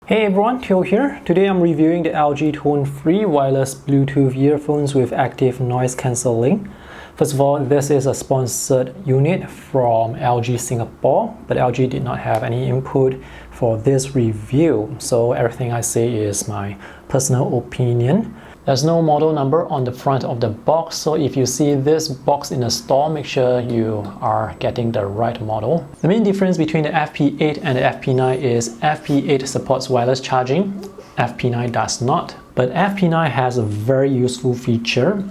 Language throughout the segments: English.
Hey everyone, Theo here. Today I'm reviewing the LG Tone Free wireless Bluetooth earphones with active noise cancelling. First of all, this is a sponsored unit from LG Singapore, but LG did not have any input for this review, so everything I say is my personal opinion. There's no model number on the front of the box, so if you see this box in a store, make sure you are getting the right model. The main difference between the FP8 and the FP9 is FP8 supports wireless charging, FP9 does not. But FP9 has a very useful feature.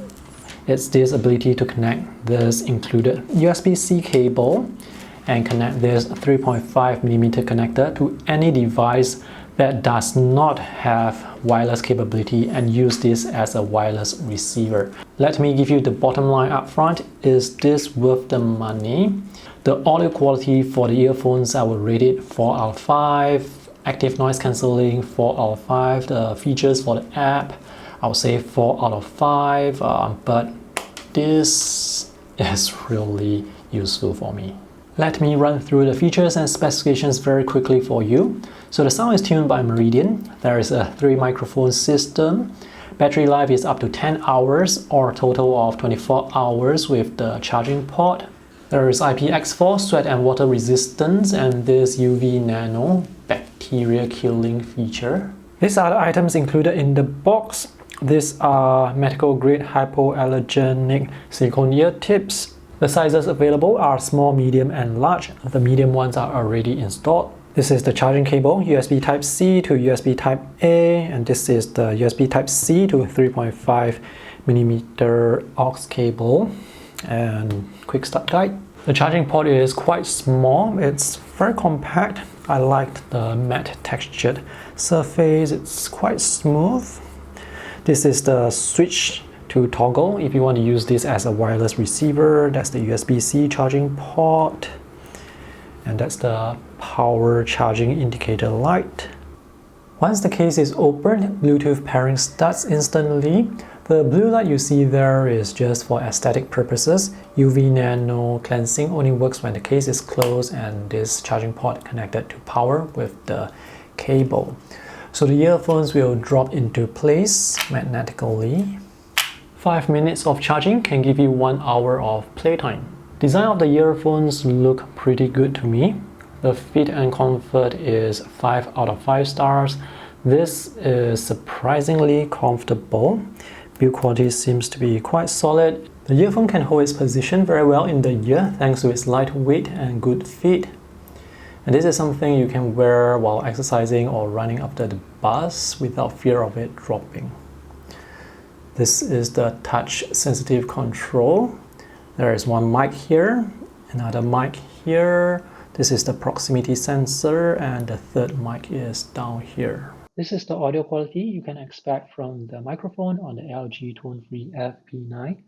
It's this ability to connect this included USB-C cable and connect this 3.5mm connector to any device that does not have wireless capability and use this as a wireless receiver. Let me give you the bottom line up front. Is this worth the money? The audio quality for the earphones, I would rate it 4 out of 5. Active noise cancelling, 4 out of 5. The features for the app, I would say 4 out of 5. But this is really useful for me. Let me run through the features and specifications very quickly for you. So the sound is tuned by Meridian. There is a 3 microphone system. Battery life is up to 10 hours or a total of 24 hours with the charging port. There is IPX4 sweat and water resistance and this UV nano bacteria killing feature. These are the items included in the box. These are medical grade hypoallergenic silicone ear tips. The sizes available are small, medium and large. The medium ones are already installed. This is the charging cable, USB Type-C to USB Type-A, and this is the USB Type-C to 3.5mm aux cable, and quick start guide. The charging port is quite small, it's very compact. I liked the matte textured surface, it's quite smooth. This is the switch to toggle if you want to use this as a wireless receiver. That's the USB-C charging port, and that's the power charging indicator light. Once the case is opened, Bluetooth pairing starts instantly. The blue light you see there is just for aesthetic purposes. UV nano cleansing only works when the case is closed and this charging port connected to power with the cable. So the earphones will drop into place magnetically. 5 minutes of charging can give you 1 hour of playtime. Design of the earphones look pretty good to me. The fit and comfort is 5 out of 5 stars. This is surprisingly comfortable. Build quality seems to be quite solid. The earphone can hold its position very well in the ear thanks to its light weight and good fit. And this is something you can wear while exercising or running up the bus without fear of it dropping. This is the touch sensitive control. There is one mic here, another mic here. This is the proximity sensor and the third mic is down here. This is the audio quality you can expect from the microphone on the LG Tone Free FP9.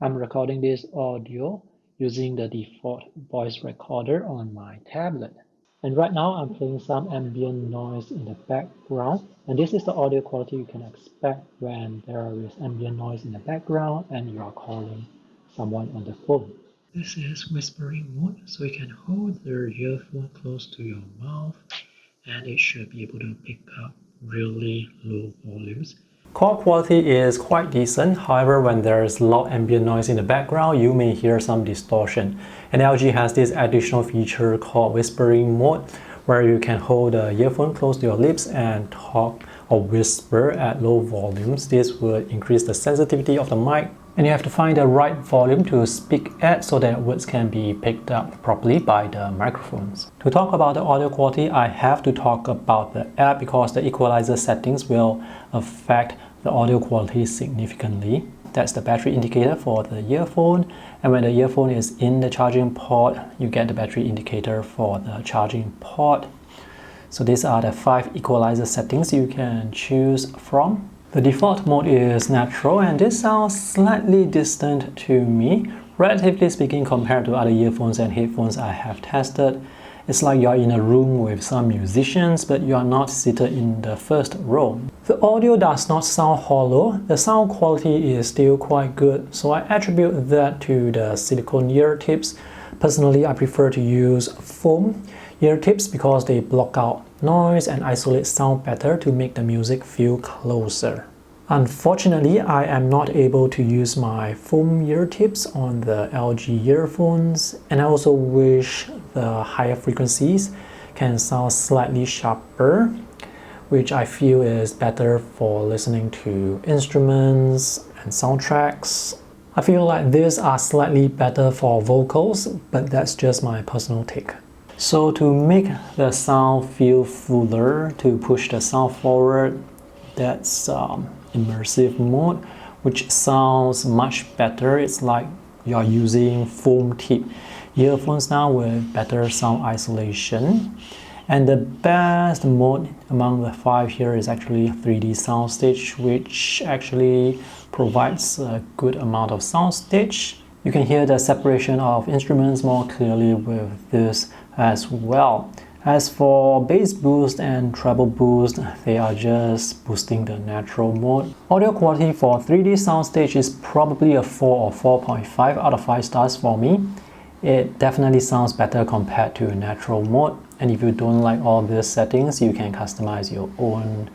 I'm recording this audio using the default voice recorder on my tablet. And right now I'm playing some ambient noise in the background, and this is the audio quality you can expect when there is ambient noise in the background and you are calling someone on the phone. This is whispering mode, so you can hold the earphone close to your mouth and it should be able to pick up really low volumes. Call quality is quite decent, however when there is loud ambient noise in the background, you may hear some distortion. And LG has this additional feature called whispering mode, where you can hold the earphone close to your lips and talk or whisper at low volumes. This would increase the sensitivity of the mic, and you have to find the right volume to speak at so that words can be picked up properly by the microphones. To talk about the audio quality, I have to talk about the app because the equalizer settings will affect the audio quality significantly. That's the battery indicator for the earphone, and when the earphone is in the charging port, you get the battery indicator for the charging port. So these are the 5 equalizer settings you can choose from. The default mode is natural, and this sounds slightly distant to me, relatively speaking, compared to other earphones and headphones I have tested. It's like you're in a room with some musicians, but you are not seated in the first row. The audio does not sound hollow. The sound quality is still quite good, so I attribute that to the silicone ear tips. Personally, I prefer to use foam ear tips because they block out noise and isolate sound better to make the music feel closer. Unfortunately, I am not able to use my foam ear tips on the LG earphones, and I also wish the higher frequencies can sound slightly sharper, which I feel is better for listening to instruments and soundtracks. I feel like these are slightly better for vocals, but that's just my personal take. So to make the sound feel fuller, to push the sound forward, that's immersive mode, which sounds much better. It's like you're using foam tip earphones now with better sound isolation. And the best mode among the 5 here is actually 3D soundstage, which actually provides a good amount of soundstage. You can hear the separation of instruments more clearly with this as well. As for bass boost and treble boost, they are just boosting the natural mode. Audio quality for 3D soundstage is probably a 4 or 4.5 out of 5 stars for me. It definitely sounds better compared to natural mode. And if you don't like all these settings, you can customize your own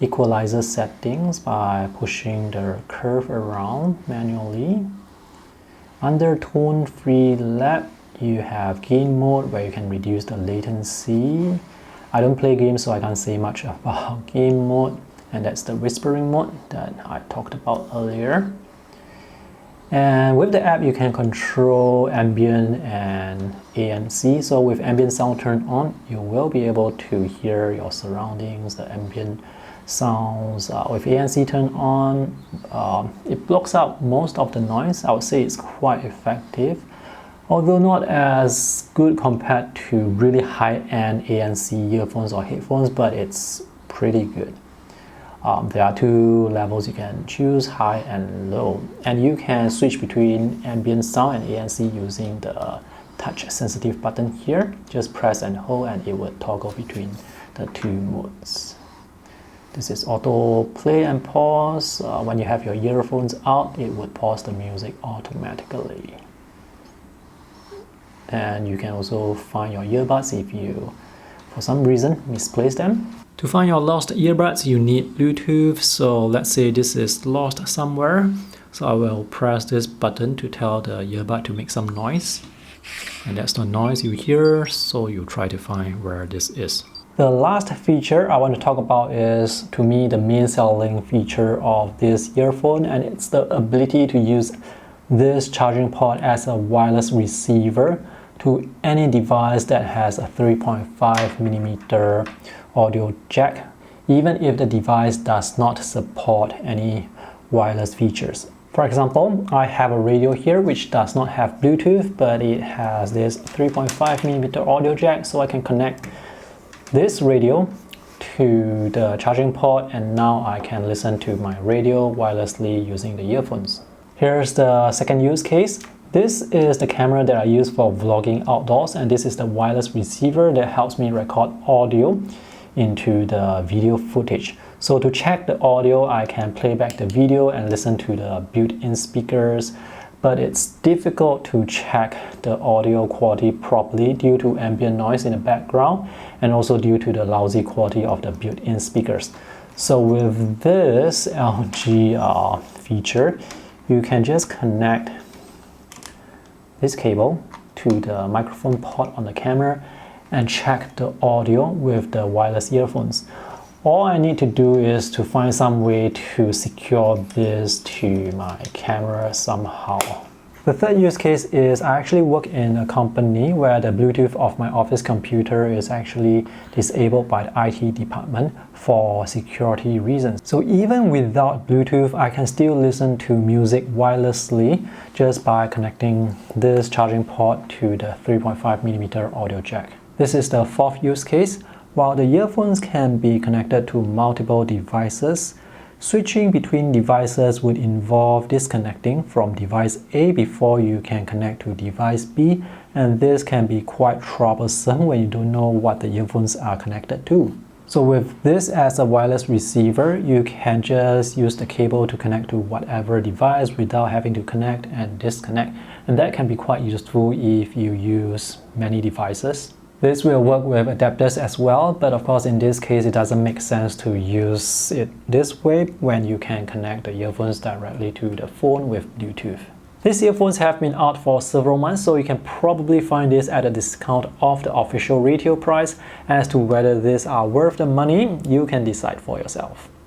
equalizer settings by pushing the curve around manually. Under Tone Free Lab, you have gain mode where you can reduce the latency. I don't play games, so I can't say much about game mode, and that's the whispering mode that I talked about earlier. And with the app, you can control ambient and ANC. So with ambient sound turned on, you will be able to hear your surroundings, the ambient sounds. With ANC turned on, it blocks out most of the noise. I would say it's quite effective, although not as good compared to really high-end ANC earphones or headphones, but it's pretty good. There are 2 levels you can choose, high and low, and you can switch between ambient sound and ANC using the touch sensitive button here. Just press and hold and it will toggle between the 2 modes. This is auto play and pause. When you have your earphones out, it would pause the music automatically. And you can also find your earbuds if you, for some reason, misplace them. To find your lost earbuds, you need Bluetooth. So let's say this is lost somewhere. So I will press this button to tell the earbud to make some noise. And that's the noise you hear, so you try to find where this is. The last feature I want to talk about is, to me, the main selling feature of this earphone, and it's the ability to use this charging port as a wireless receiver to any device that has a 3.5mm audio jack, even if the device does not support any wireless features. For example, I have a radio here which does not have Bluetooth, but it has this 3.5mm audio jack, so I can connect this radio to the charging port, and now I can listen to my radio wirelessly using the earphones. Here's the second use case. This is the camera that I use for vlogging outdoors, and this is the wireless receiver that helps me record audio into the video footage. So to check the audio, I can play back the video and listen to the built-in speakers, but it's difficult to check the audio quality properly due to ambient noise in the background and also due to the lousy quality of the built-in speakers. So with this LG feature, you can just connect this cable to the microphone port on the camera and check the audio with the wireless earphones. All I need to do is to find some way to secure this to my camera somehow. The third use case is I actually work in a company where the Bluetooth of my office computer is actually disabled by the IT department for security reasons. So even without Bluetooth, I can still listen to music wirelessly just by connecting this charging port to the 3.5mm audio jack. This is the fourth use case. While the earphones can be connected to multiple devices, switching between devices would involve disconnecting from device A before you can connect to device B, and this can be quite troublesome when you don't know what the earphones are connected to. So with this as a wireless receiver, you can just use the cable to connect to whatever device without having to connect and disconnect, and that can be quite useful if you use many devices. This will work with adapters as well, but of course in this case it doesn't make sense to use it this way when you can connect the earphones directly to the phone with Bluetooth. These earphones have been out for several months, so you can probably find this at a discount of the official retail price. As to whether these are worth the money, you can decide for yourself.